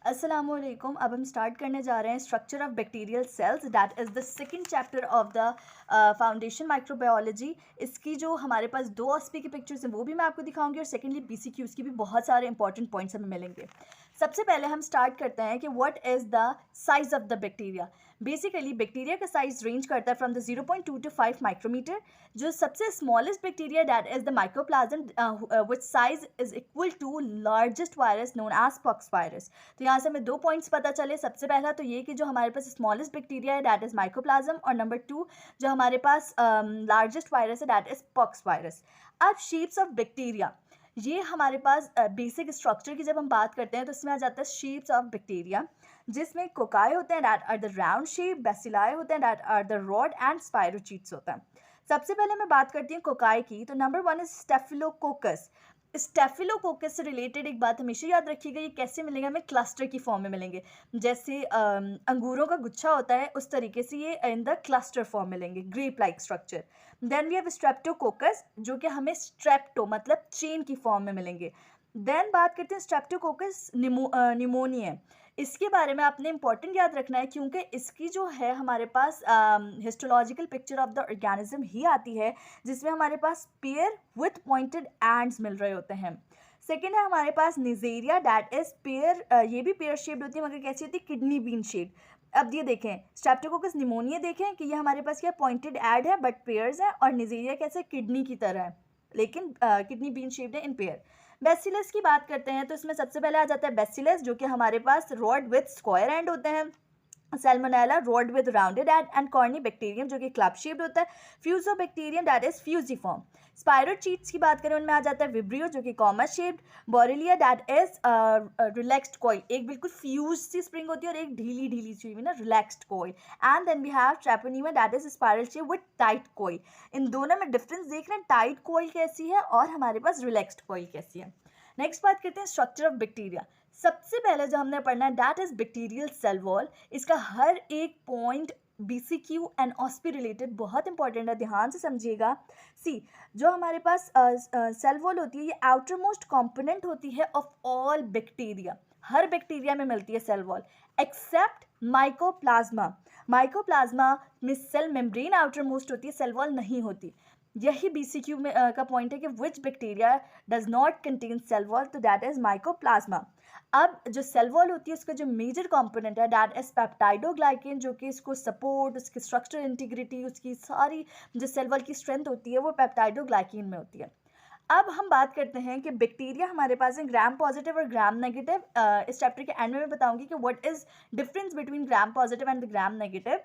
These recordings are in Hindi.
अस्सलामुअलैकुम। अब हम स्टार्ट करने जा रहे हैं structure of bacterial cells, that is the second chapter of the foundation microbiology. इसकी जो हमारे पास दो ऑस्पी की पिक्चर्स हैं वो भी मैं आपको दिखाऊंगी और सेकेंडली बीसीक्यूज़ की भी बहुत सारे इंपॉर्टेंट पॉइंट्स हमें मिलेंगे। सबसे पहले हम स्टार्ट करते हैं कि what is the size of the bacteria. Basically bacteria का साइज रेंज करता है फ्रॉम द 0.2 to 5 माइक्रोमीटर। जो सबसे smallest bacteria that is the microplasm which size is equal to largest virus known as pox virus. तो यहाँ से हमें दो पॉइंट्स पता चले। सबसे पहला तो ये कि जो हमारे पास स्मॉलेस्ट बैक्टीरिया है दैट इज माइक्रोप्लाज्म, और नंबर टू जो हमारे पास लार्जेस्ट वायरस है दैट इज पॉक्स वायरस। अब शेप्स ऑफ बैक्टीरिया, ये हमारे पास बेसिक स्ट्रक्चर की जब हम बात करते हैं तो इसमें आ जाता है शेप्स ऑफ बैक्टीरिया, जिसमें कोकाई होते हैं that are the round shape, bacilli होते हैं that are the rod and spirochaetes होता है। सबसे पहले मैं बात करती हूँ कोकाई की, तो number one is staphylococcus. Staphylococcus से रिलेटेड एक बात हमेशा याद रखिएगा, ये कैसे मिलेंगे हमें, क्लस्टर की फॉर्म में मिलेंगे। जैसे अंगूरों का गुच्छा होता है उस तरीके से ये इन द क्लस्टर फॉर्म मिलेंगे, grape like structure. Then we have streptococcus जो कि हमें स्ट्रेप्टो मतलब चेन की फॉर्म में मिलेंगे। देन बात करते हैं स्ट्रेप्टोकोकस निमोनिया। इसके बारे में आपने इंपॉर्टेंट याद रखना है क्योंकि इसकी जो है हमारे पास histological picture of the organism ही आती है जिसमें हमारे पास पेयर विथ पॉइंटेड एंड्स मिल रहे होते हैं। सेकेंड है हमारे पास निजेरिया दैट इज पेयर, ये भी पेयर शेप्ड होती है मगर कैसी होती है, किडनी बीन शेप्ड। अब ये देखें स्ट्रेप्टोकोकस निमोनिया, देखें कि ये हमारे पास क्या पॉइंटेड एड है बट पेयर्स है, और निजेरिया कैसे किडनी की तरह है लेकिन किडनी बीन शेप्ड है इन पेयर। बेसिलस की बात करते हैं तो इसमें सबसे पहले आ जाता है बेसिलस जो कि हमारे पास रॉड विथ स्क्वायर एंड होते हैं। Salmonella rod with rounded and corny bacterium जो कि क्लब शेप्ड होता है। Fusobacterium that is fusiform. Spirochaetes की बात करें उनमें आ जाता है विब्रियो जो कि common shaped. Borrelia that is relaxed coil, एक बिल्कुल फ्यूज सी स्प्रिंग होती है और एक ढीली ढीली सी हुई ना relaxed coil. And then we have Treponema that is spiral shape with tight coil. इन दोनों में डिफरेंस देख रहे हैं, टाइट कॉइल कैसी है और हमारे पास रिलैक्स्ड कॉइल कैसी है। नेक्स्ट बात करते हैं स्ट्रक्चर ऑफ बैक्टीरिया। सबसे पहले जो हमने पढ़ना है that is bacterial cell wall. इसका हर एक point BCQ and OSPE related बहुत इंपॉर्टेंट है, ध्यान से समझिएगा। सी जो हमारे पास सेल वॉल होती है ये आउटर मोस्ट कॉम्पोनेंट होती है ऑफ ऑल बैक्टीरिया। हर बैक्टीरिया में मिलती है cell wall except mycoplasma. Mycoplasma में सेल मेम्ब्रेन आउटर मोस्ट होती है, सेल वॉल नहीं होती। यही BCQ में का पॉइंट है कि which bacteria does not contain cell wall, तो दैट इज माइकोप्लाज्मा। अब जो सेल वॉल होती है उसका जो मेजर कंपोनेंट है दैट इज पेप्टाइडोग्लाइकेन जो कि इसको सपोर्ट, उसकी स्ट्रक्चरल इंटीग्रिटी, उसकी सारी जो सेल वॉल की स्ट्रेंथ होती है वो पेप्टाइडोग्लाइकेन में होती है। अब हम बात करते हैं कि बैक्टीरिया हमारे पास है ग्राम पॉजिटिव और ग्राम नेगेटिव। इस चैप्टर के एंड में मैं बताऊंगी कि what is difference between gram positive and the gram negative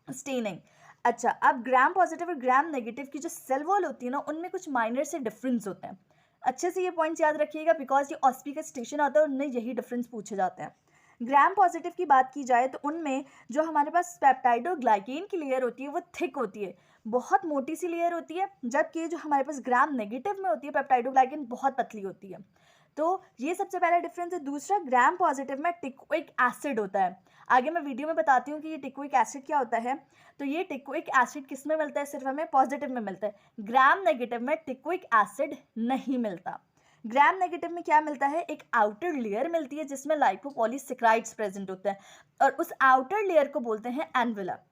staining. अच्छा, अब ग्राम पॉजिटिव और ग्राम नेगेटिव की जो सेल वॉल होती है ना उनमें कुछ माइनर से डिफरेंस होते हैं। अच्छे से ये पॉइंट्स याद रखिएगा बिकॉज ये ऑस्पी का स्टेशन आता है उनमें यही डिफरेंस पूछे जाते हैं। ग्राम पॉजिटिव की बात की जाए तो उनमें जो हमारे पास पेप्टाइडोग्लाइकेन की लेयर होती है वो थिक होती है, बहुत मोटी सी लेयर होती है, जबकि जो हमारे पास ग्राम नेगेटिव में होती है पेप्टाइडोग्लाइकेन बहुत पतली होती है। तो ये सबसे पहला डिफरेंस है। दूसरा, ग्राम पॉजिटिव में टिकोइक एसिड होता है। आगे मैं वीडियो में बताती हूँ कि ये टिकोइक एसिड क्या होता है। तो ये टिकोइक एसिड किस में मिलता है, सिर्फ हमें पॉजिटिव में मिलता है। ग्राम नेगेटिव में टिकोइक एसिड नहीं मिलता। ग्राम नेगेटिव में क्या मिलता है, एक आउटर लेयर मिलती है जिसमें लाइपोपॉलीसेकेराइड्स प्रेजेंट होते हैं और उस आउटर लेयर को बोलते हैं एनवेलप।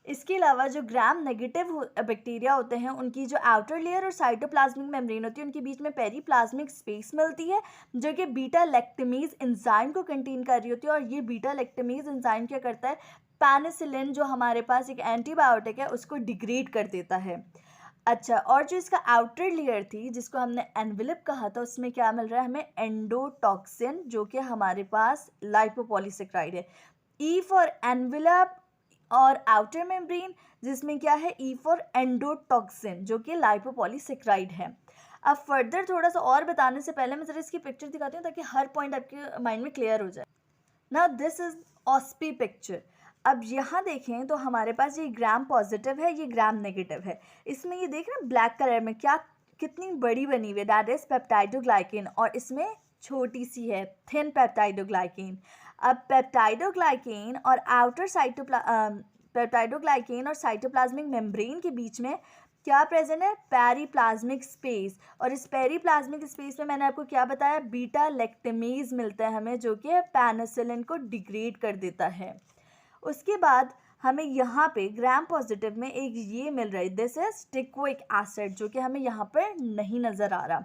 इसके अलावा जो ग्राम नेगेटिव बैक्टीरिया होते हैं उनकी जो आउटर लेयर और साइटोप्लाज्मिक मेम्ब्रेन होती है उनके बीच में पेरीप्लाज्मिक स्पेस मिलती है जो कि बीटा लैक्टेमेज एंजाइम को कंटेन कर रही होती है। और ये बीटा लैक्टेमेज एंजाइम क्या करता है, पेनिसिलिन जो हमारे पास एक एंटीबायोटिक है उसको डिग्रेड कर देता है। अच्छा, और जो इसका आउटर लेयर थी जिसको हमने एनवेलप कहा था उसमें क्या मिल रहा है हमें, एंडोटॉक्सिन जो कि हमारे पास लाइपोपॉलीसेकेराइड है। ई फॉर एनवेलप और आउटर मेम्ब्रेन जिसमें क्या है, ई फॉर एंडोटॉक्सिन जो कि लाइपोपॉलीसेकेराइड है। अब फर्दर थोड़ा सा और बताने से पहले मैं ज़रा इसकी पिक्चर दिखाती हूँ ताकि हर पॉइंट आपके माइंड में क्लियर हो जाए। नाउ दिस इज ऑस्पी पिक्चर। अब यहाँ देखें तो हमारे पास ये ग्राम पॉजिटिव है, ये ग्राम नेगेटिव है। इसमें ये देख रहे हैं ब्लैक कलर में क्या कितनी बड़ी बनी हुई है, दैट इज पेप्टाइडोग्लाइकेन, और इसमें छोटी सी है थिन पेप्टाइडोग्लाइकेन। अब पेप्टाइडोग्लाइकेन और आउटर पेप्टाइडोग्लाइकेन और साइटोप्लाज्मिक मेम्ब्रेन के बीच में क्या प्रेजेंट है, पेरीप्लाज्मिक स्पेस, और इस पेरीप्लाज्मिक स्पेस में मैंने आपको क्या बताया, बीटा लैक्टेमेज मिलता है हमें, जो कि पेनिसिलिन को डिग्रेड कर देता है। उसके बाद हमें यहाँ पे ग्राम पॉजिटिव में एक ये मिल रहा है, दिस इज टिक्विक एसिड, जो कि हमें यहाँ पर नहीं नज़र आ रहा।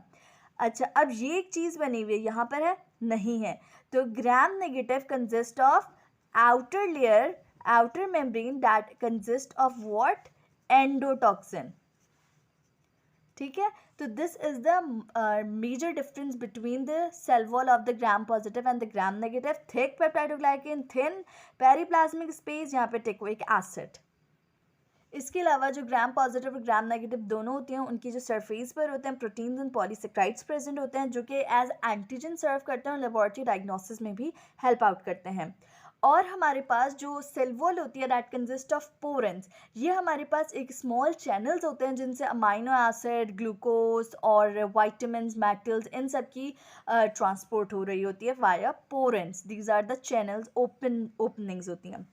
अच्छा, अब ये एक चीज़ बनी हुई है, यहाँ पर है नहीं है, तो gram negative consist of outer layer, outer membrane that consists of what, endotoxin। ठीक है, तो this is the major difference between the cell wall of the gram positive and the gram negative. Thick peptidoglycan, thin periplasmic space, यहाँ पे टिक्विक एसिड। इसके अलावा जो ग्राम पॉजिटिव और ग्राम नेगेटिव दोनों होती हैं, उनकी जो सरफेस पर होते हैं प्रोटीन्स एंड पॉलीसेक्राइड्स प्रेजेंट होते हैं, जो कि एज एंटीजन सर्व करते हैं और लेबोरेटरी डायग्नोसिस में भी हेल्प आउट करते हैं। और हमारे पास जो सेल वॉल होती है दैट कंसिस्ट ऑफ पोरेंस, ये हमारे पास एक स्मॉल चैनल्स होते हैं जिनसे अमाइनो एसिड, ग्लूकोज और वाइटामिन, मेटल्स, इन सब की ट्रांसपोर्ट हो रही होती है via porins. These are the channels, openings होती हैं।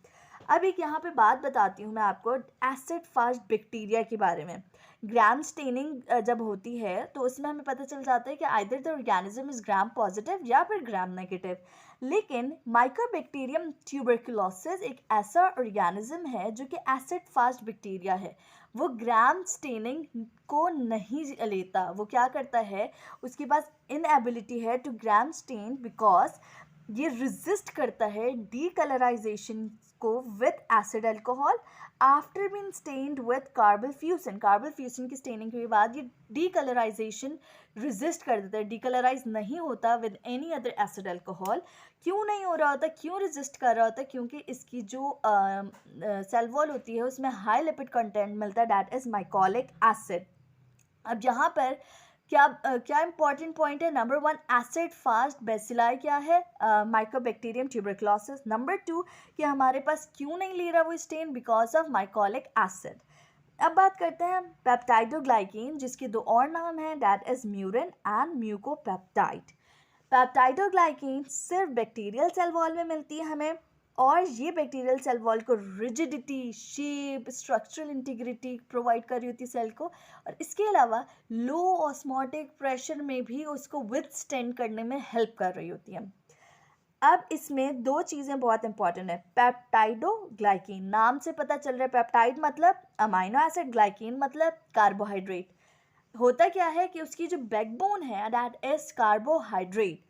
अब एक यहाँ पे बात बताती हूँ मैं आपको एसिड फास्ट बैक्टीरिया के बारे में। ग्राम स्टेनिंग जब होती है तो उसमें हमें पता चल जाता है कि either the organism is gram positive या फिर ग्राम नेगेटिव। लेकिन माइकोबैक्टीरियम ट्यूबरकुलोसिस एक ऐसा ऑर्गेनिज्म है जो कि एसिड फास्ट बैक्टीरिया है। वो ग्राम स्टेनिंग को नहीं लेता, वो क्या करता है, उसके पास इनएबिलिटी है टू ग्राम स्टेन बिकॉज ये रेजिस्ट करता है डीकलराइजेशन को with acid alcohol after been stained with carbol fuchsin. Carbol fuchsin की स्टेनिंग के बाद ये डीकलराइजेशन रेजिस्ट कर देता है, डीकलराइज नहीं होता with any other acid alcohol. क्यों नहीं हो रहा होता, क्यों रेजिस्ट कर रहा होता, क्योंकि इसकी जो सेल वॉल होती है उसमें हाई लिपिड कंटेंट मिलता है, दैट इज माइकोलिक एसिड। अब यहाँ पर क्या इंपॉर्टेंट पॉइंट है, नंबर 1 एसिड फास्ट बेसिलाई क्या है, माइकोबैक्टीरियम ट्यूबरकुलोसिस। नंबर 2 कि हमारे पास क्यों नहीं ले रहा वो stain, because of mycolic acid. अब बात करते हैं पेप्टाइडोग्लाइकेन, जिसके दो और नाम हैं, that is murein and mucopeptide. Peptidoglycan सिर्फ बैक्टीरियल सेल वॉल में मिलती है हमें, और ये बैक्टीरियल सेल वॉल को rigidity, shape, structural integrity provide कर रही होती है सेल को, और इसके अलावा लो ऑस्मोटिक प्रेशर में भी उसको विथस्टैंड करने में हेल्प कर रही होती है। अब इसमें दो चीज़ें बहुत इंपॉर्टेंट है। पेप्टाइडोग्लाइकेन, नाम से पता चल रहा है, पेप्टाइड मतलब अमाइनो एसिड, ग्लाइकेन मतलब कार्बोहाइड्रेट। होता क्या है कि उसकी जो बैकबोन है दैट इज कार्बोहाइड्रेट।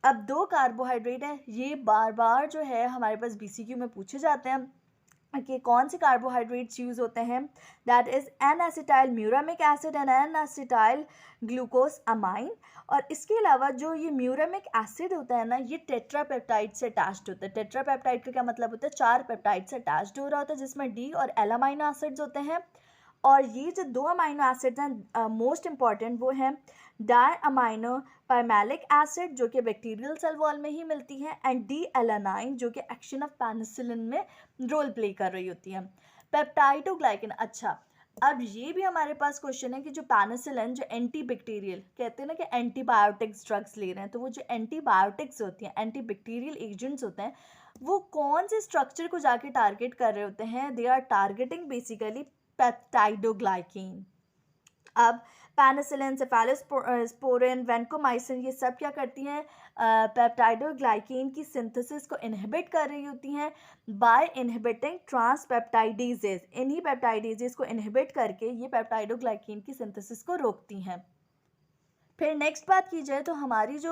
अब दो कार्बोहाइड्रेट है, ये बार बार जो है हमारे पास बीसीक्यू में पूछे जाते हैं कि कौन से कार्बोहाइड्रेट्स यूज़ होते हैं, that is N acetyl muramic acid and N acetyl glucosamine. और इसके अलावा जो ये म्यूरामिक एसिड होता है ना, ये टेट्रापेप्टाइड से अटैच्ड होता है। टेट्रापेप्टाइड का क्या मतलब होता है, 4 पेप्टाइड से अटैच्ड हो रहा होता है, जिसमें डी और एल अमाइनो एसिड्स होते हैं। और ये जो दो अमाइनो एसिड्स हैं मोस्ट इंपॉर्टेंट, वो हैं डाई अमाइनो पाइमैलिक एसिड, जो कि बैक्टीरियल सेल वॉल में ही मिलती है, एंड डी एलानाइन, जो कि एक्शन ऑफ पेनिसिलिन में रोल प्ले कर रही होती है। पेप्टाइडोग्लाइकेन, अच्छा अब ये भी हमारे पास क्वेश्चन है कि जो पेनिसिलिन, जो एंटी बैक्टीरियल, कहते हैं ना कि एंटीबायोटिक्स ड्रग्स ले रहे हैं, तो वो जो एंटीबायोटिक्स होती हैं, एंटी बैक्टीरियल एजेंट्स होते हैं, वो कौन से स्ट्रक्चर को जाके टारगेट कर रहे होते हैं, they are targeting basically peptidoglycan. अब पेनिसिलिन, सेफेलोस्पोरिन, वैनकोमाइसिन, ये सब क्या करती हैं, पेप्टाइडोग्लाइकेन की सिंथेसिस को इनहिबिट कर रही होती हैं बाय इनहिबिटिंग ट्रांसपेप्टाइडेजेस। इन्हीं पेप्टाइडेजेस को इनहिबिट करके ये पेप्टाइडोग्लाइकेन की सिंथेसिस को रोकती हैं। फिर नेक्स्ट बात की जाए तो हमारी जो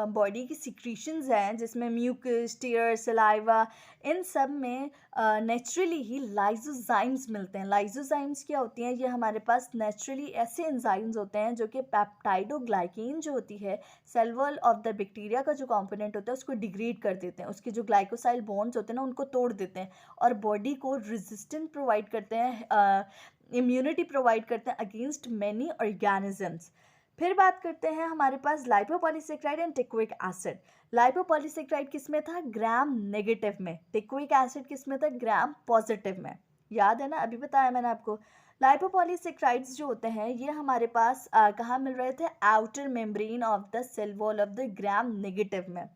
बॉडी की सिक्रीशंस हैं, जिसमें म्यूकस, टीयर, सलाइवा, इन सब में नेचुरली ही लाइसोजाइम्स मिलते हैं। लाइसोजाइम्स क्या होती हैं, ये हमारे पास नेचुरली ऐसे एंजाइम्स होते हैं जो कि पेप्टाइडोग्लाइकेन जो होती है, cell wall of the bacteria का जो कंपोनेंट होता है, उसको डिग्रेड कर देते हैं। उसके जो ग्लाइकोसाइल बॉन्ड्स होते हैं ना, उनको तोड़ देते हैं और बॉडी को रेजिस्टेंस प्रोवाइड करते हैं, इम्यूनिटी प्रोवाइड करते हैं अगेंस्ट मैनी ऑर्गेनिजम्स। फिर बात करते हैं हमारे पास लाइपोपॉलीसेक्राइड एंड टिक्विक एसिड। लाइपोपॉलीसेक्राइड किस में था, ग्राम नेगेटिव में। टिक्विक एसिड किस में था, ग्राम पॉजिटिव में। याद है ना, अभी बताया मैंने आपको। लाइपोपॉलीसेक्राइड्स जो होते हैं ये हमारे पास कहाँ मिल रहे थे, outer membrane of the cell wall of the gram negative में।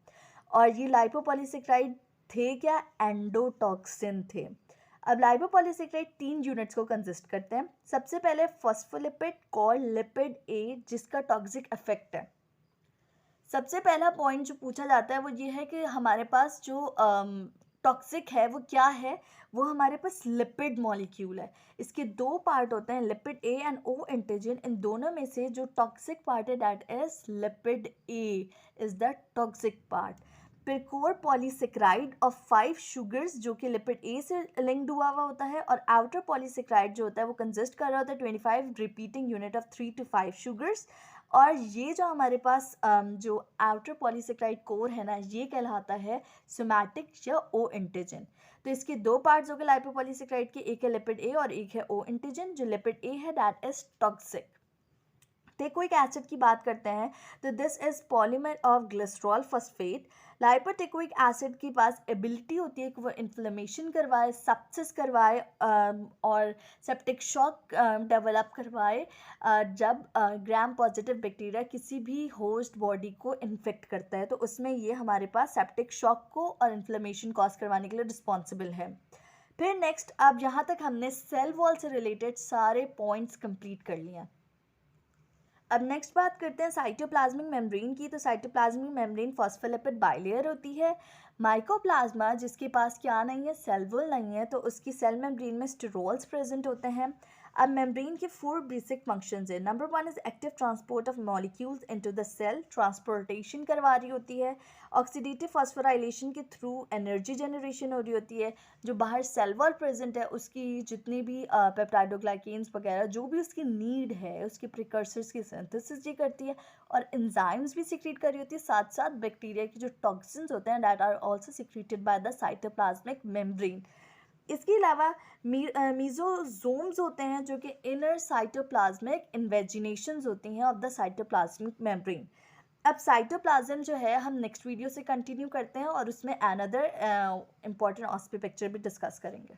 और ये लाइपोपॉलीसेक्राइड थे क्या, एंडोटॉक्सिन थे। अब लाइपोपॉलीसेकेराइड 3 यूनिट्स को कंसिस्ट करते हैं। सबसे पहले फॉस्फोलिपिड कॉल्ड लिपिड ए, जिसका टॉक्सिक इफेक्ट है। सबसे पहला पॉइंट जो पूछा जाता है वो ये है कि हमारे पास जो टॉक्सिक है वो क्या है, वो हमारे पास लिपिड मॉलिक्यूल है। इसके दो पार्ट होते हैं, lipid A and O antigen. इन दोनों में से जो टॉक्सिक पार्ट है that is lipid A is the toxic part. पिरकोर पॉलीसेकेराइड ऑफ 5 शुगर्स जो कि लिपिड ए से लिंक्ड हुआ होता है, और आउटर पॉलीसेकेराइड जो होता है वो कंसिस्ट कर रहा होता है 25 repeating unit of 3 to 5 sugars. और ये जो हमारे पास जो आउटर पॉलीसेकेराइड कोर है ना, ये कहलाता है सोमैटिक या ओ एंटीजन। तो इसके दो पार्ट्स हो गए लाइपोपॉलीसेकेराइड के, एक है लिपिड ए और एक है ओ एंटीजन। जो लिपिड ए है that is toxic. Teichoic acid की बात करते हैं तो this is polymer of glycerol phosphate. Lipoteichoic acid के पास एबिलिटी होती है कि वो इन्फ्लेमेशन करवाए, सेप्सिस करवाए और सेप्टिक शॉक डेवलप करवाए जब ग्राम पॉजिटिव बैक्टीरिया किसी भी होस्ट बॉडी को इन्फेक्ट करता है, तो उसमें ये हमारे पास सेप्टिक शॉक को और इन्फ्लेमेशन कॉज करवाने के लिए रिस्पॉन्सिबल है। फिर नेक्स्ट, अब यहाँ तक हमने सेल वॉल से रिलेटेड सारे पॉइंट्स कंप्लीट कर लिए हैं। अब नेक्स्ट बात करते हैं साइटोप्लाज्मिक मेम्ब्रेन की। तो साइटोप्लाज्मिक मेम्ब्रेन फॉस्फोलिपिड बाइलेयर होती है। माइकोप्लाज्मा जिसके पास क्या नहीं है, सेल वॉल नहीं है, तो उसकी सेल मेम्ब्रेन में स्टेरोल्स प्रेजेंट होते हैं। अब मेम्ब्रेन के 4 बेसिक फंक्शंस है। Number 1 is active transport of molecules into the cell, transportation करवा रही होती है। ऑक्सीडेटिव फॉस्फोराइलेशन के थ्रू एनर्जी जनरेशन हो रही होती है। जो बाहर सेल वॉल प्रेजेंट है उसकी जितनी भी पेप्टाइडोग्लाइकेन्स वगैरह जो भी उसकी नीड है, उसके प्रिकर्सर्स की सिंथेसिस ये करती है, और एंजाइम्स भी सिक्रीट कर रही होती है। साथ साथ बैक्टीरिया के जो टॉक्सिन्स होते हैं that are also secreted by the cytoplasmic membrane. इसके अलावा मीजोजोम्स होते हैं जो कि इनर साइटोप्लाज्मिक इन्वेजिनेशंस होती हैं ऑफ द साइटोप्लाज्मिक मेम्ब्रेन। अब साइटोप्लाज्म जो है हम नेक्स्ट वीडियो से कंटिन्यू करते हैं और उसमें अनदर इम्पॉर्टेंट ऑस्पी पिक्चर भी डिस्कस करेंगे।